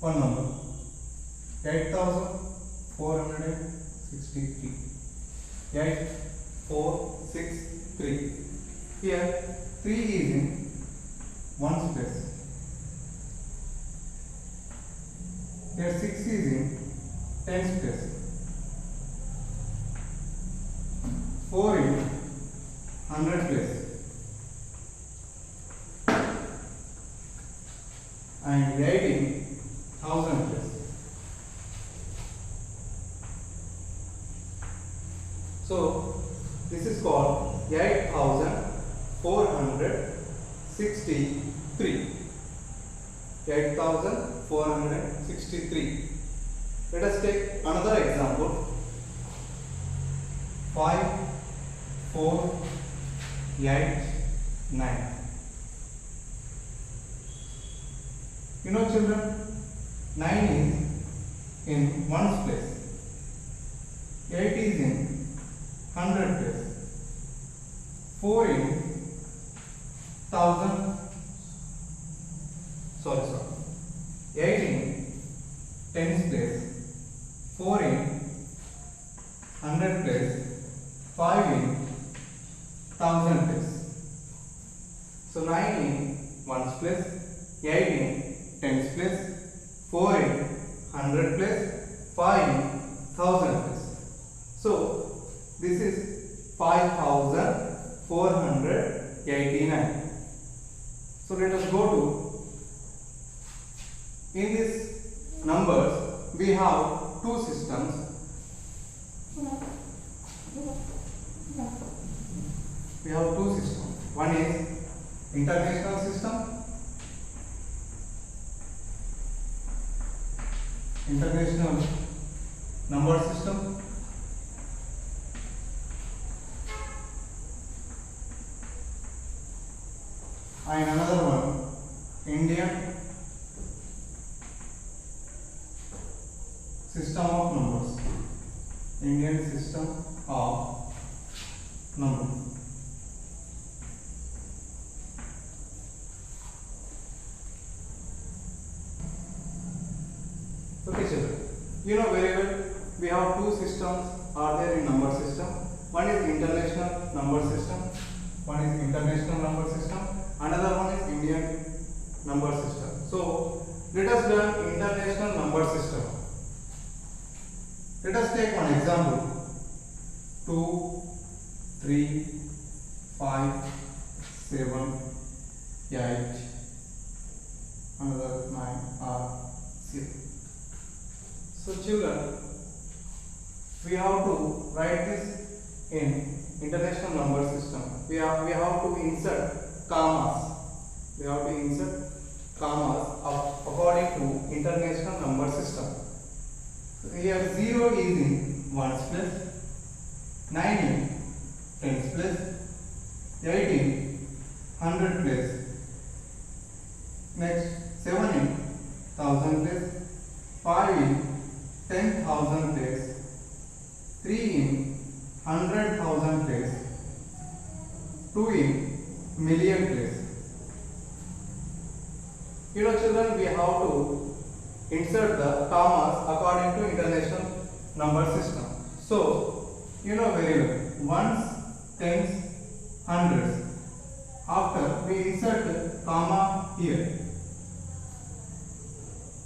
one number 8463. 8463. Here 3 is in ones place. Here 6 is in tens place. 4 in hundred place. And 8 in thousand place. So this is called 8463. 8463. Let us take another example. 5, 4, 8, 9. You know, children, 9 is in ones place. 8 is in hundred place. 4 in thousand. Sorry. 8 in tens place. 4 in hundred place. 5 in thousand place. So 9 in ones place. 8 in tens place. 4 in hundred place. 5 in thousand place. So this is 5489. So let us go to, in these numbers we have two systems. We have two systems. One is international system. International number system. And another one, Indian system of numbers. Indian system of numbers. Okay, children. You know very well we have two systems are there in number system. One is international number system. One is international number system. Another one is Indian number system. So let us learn international number system. Let us take one example. 2, 3, 5, 7, 8, another 9 or 0. So children, we have to write this in international number system. We have to insert commas. We have to insert commas according to international number system. So here 0 is in ones place, 9 in tens place, 8 in hundred place, next 7 in thousand place, 5 in 10,000 place, 3 in 100,000 place, 2 in million place. You know, children, we have to insert the commas according to international number system. So you know very well, ones, tens, hundreds. After we insert the comma here.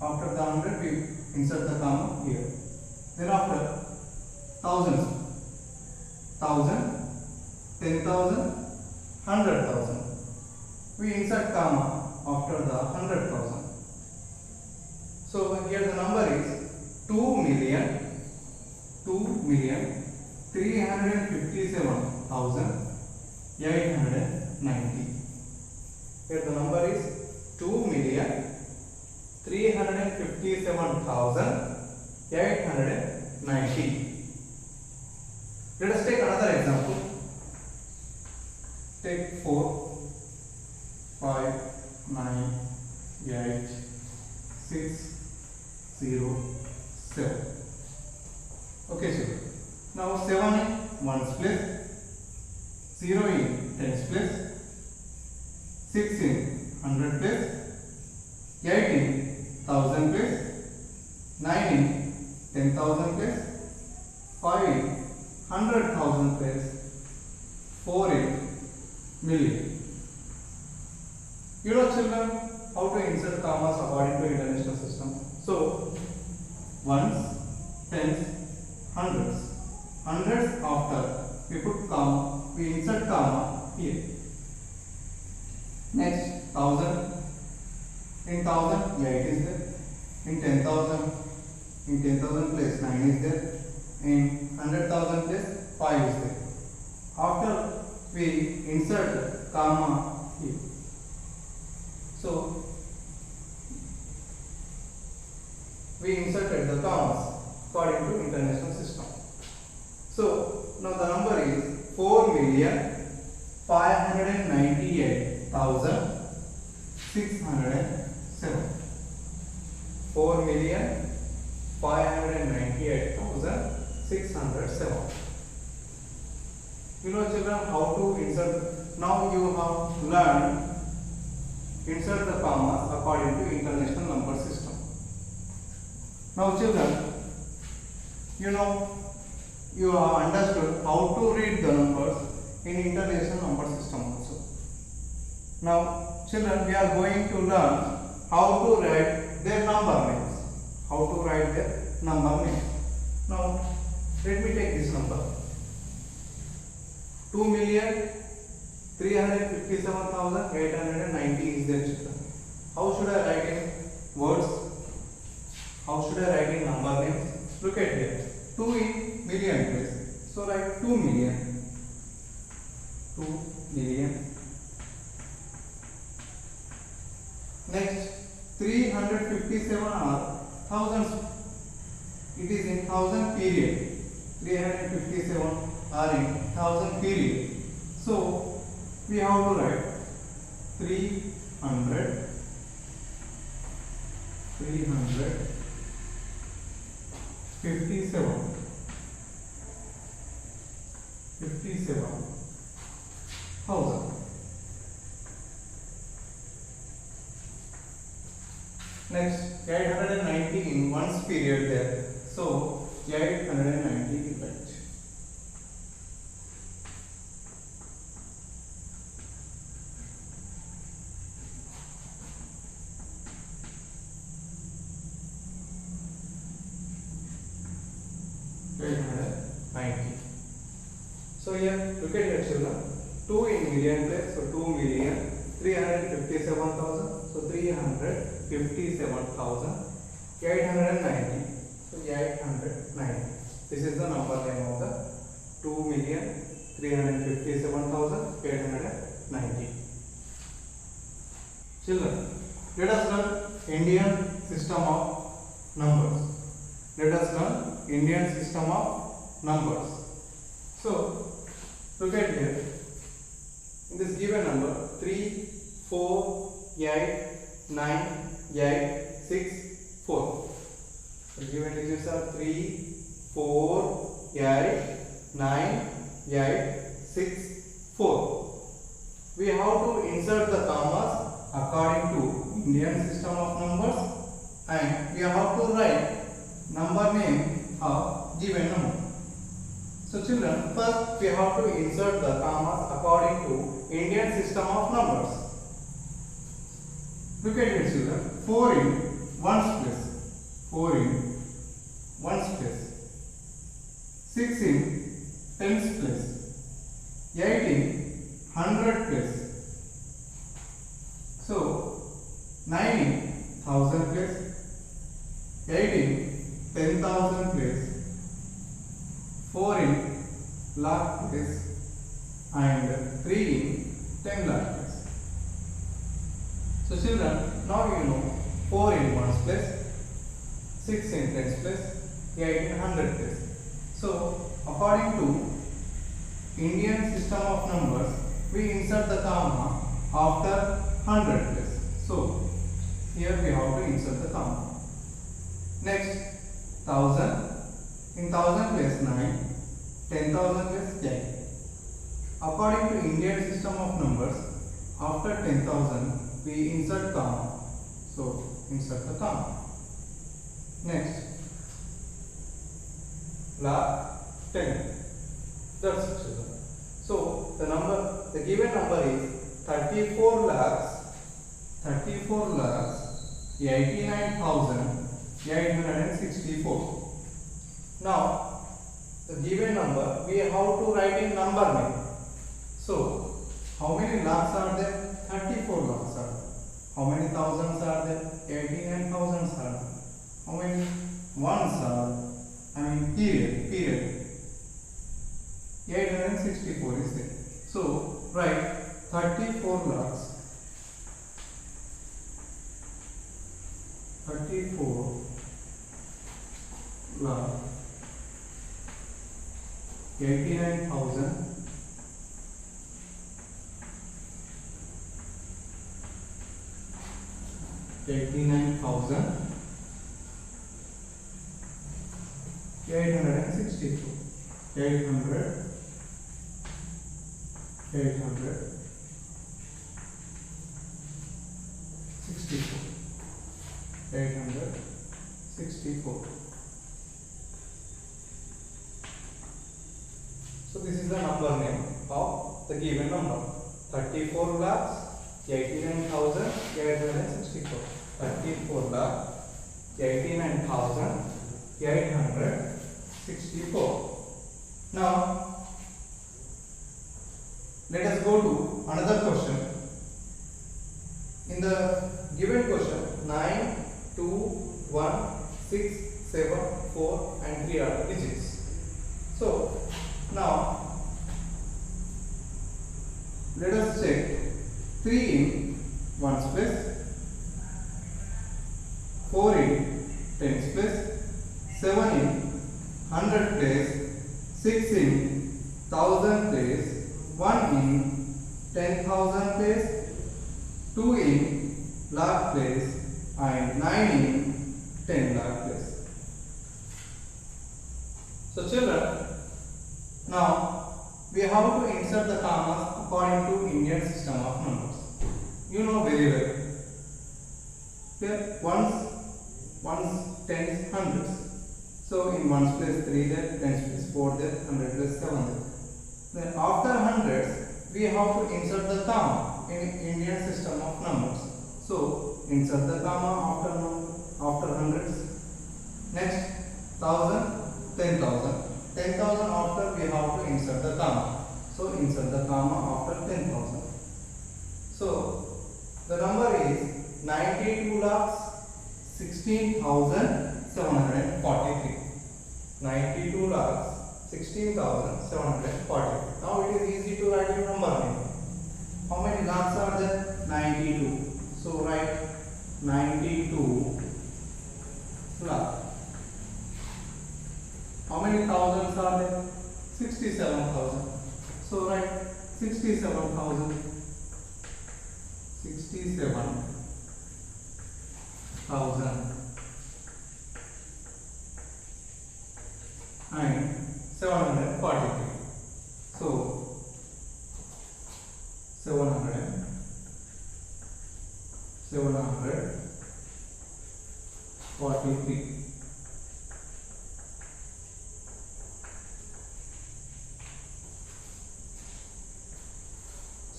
After the hundred we insert the comma here. Then after thousands, 1000, 10,000, 100,000. We insert comma after the 100,000. So here the number is 2,357,890. Here the number is 2,357,890. Let us take another example. Take 4, 5, 9, 8, 6, 0, 7. Okay, so now 7 in ones place, 0 in tens place, 6 in hundred place, 8 in thousand place, 10,000 place 5 in 100,000 place 4 in million. You know children how to insert commas according to international system. So ones, tens, hundreds. Hundreds after we put comma, we insert comma here. Next, thousand. In thousand, 8 is there. In 10,000, in 10,000 place 9 is there. In 100,000 place 5 is there. After we insert comma here. So we inserted the commas according to international system. So now the number is 4,598,607. 4,598,607. You know children how to insert. Now you have learned insert the commas according to international number system. Now children, you know you have understood how to read the numbers in international number system also. Now children, we are going to learn how to write their number names. How to write their number names. Now let me take this number. 2,357,890 is their children. How should I write in words? How should I write in number names? Look at here. 2 in million place. So write 2 million. 2 million. Next, 357 are thousands. It is in thousand period. 357 are in thousand period. So we have to write 300. 57,000. Next, 890 in ones period there. So 890 is right. So here, look at your children. 2 in million place, so 2,357,000. So 357,890. So 890. This is the number name of the 2,357,890. Children, let us learn Indian system of numbers. Let us learn Indian system of numbers. So look at here. In this given number 3, 4, 8, 9, 8, 6, 4. The given digits are 3, 4, 8, 9, 8, 6, 4. We have to insert the commas according to Indian system of numbers, and we have to write number name of given number. So children, first we have to insert the commas according to Indian system of numbers. Look at it children. 4 in ones place. 4 in ones place. 6 in tens place. 8 in 100 place. So 9 in thousand place. 8 in 10,000 place. 4 in lakh place and 3 in 10 lakh place. So children, now you know 4 in ones place, 6 in tens place, 8 in 100 place. So according to Indian system of numbers, we insert the comma after 100 place. So here we have to insert the comma. Next, 1000. In 1000 place 9, 10,000 place 10. According to Indian system of numbers, after 10,000 we insert comma. So insert the comma. Next, lakh 10. That's it, children. So the given number is 34 lakhs 89,864. Now the given number we have to write in number name. So how many lakhs are there? 34 lakhs are there. How many thousands are there? 89,000 are there. How many ones are? Period. 864 is there. So write 34 lakhs 89,000 864 864. So this is the number name of the given number. 34 lakhs 89,864. 34 lakhs 89,864. Now let us go to another question. In the given question, 9, 2, 1, 6, 7, 4 and 3 are the digits. So now let us check 3 in ones place, 4 in tens place, 7 in 100 place, 6 in 1000 place, 1 in 10,000 place, 2 in lakh place and 9 in 10 lakh place. So children, now we have to insert the commas according to Indian system of numbers. You know very well. Here ones, tens, hundreds. So in ones place 3 there, tens place 4 there, 100 place 7 there. Then after hundreds we have to insert the comma in Indian system of numbers. So insert the comma after hundreds. Next 1000, 10,000. 10,000 after we have to insert the comma. So insert the comma after 10,000. So the number is 92 lakhs 16,743. 92 lakhs 16,743. Now it is easy to write your number name. How many lakhs are there? 92. So write 92 lakh. How many thousands are there? 67,000. So write 67,000. 67,000 and 743. So 743.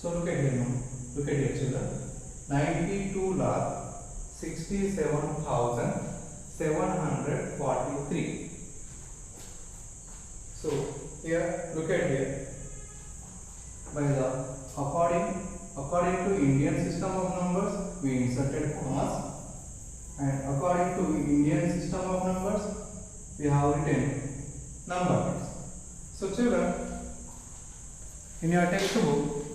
So look at here now. Look at here, children. 92 lakh 67,743. So here, look at here. By the according to Indian system of numbers, we inserted commas, and according to Indian system of numbers, we have written numbers. So children, in your textbook,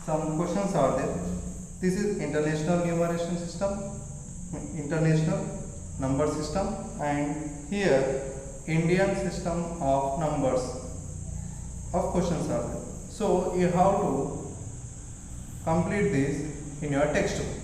some questions are there. This is international numeration system, international number system, and here Indian system of numbers of questions are there. So you have to complete this in your textbook.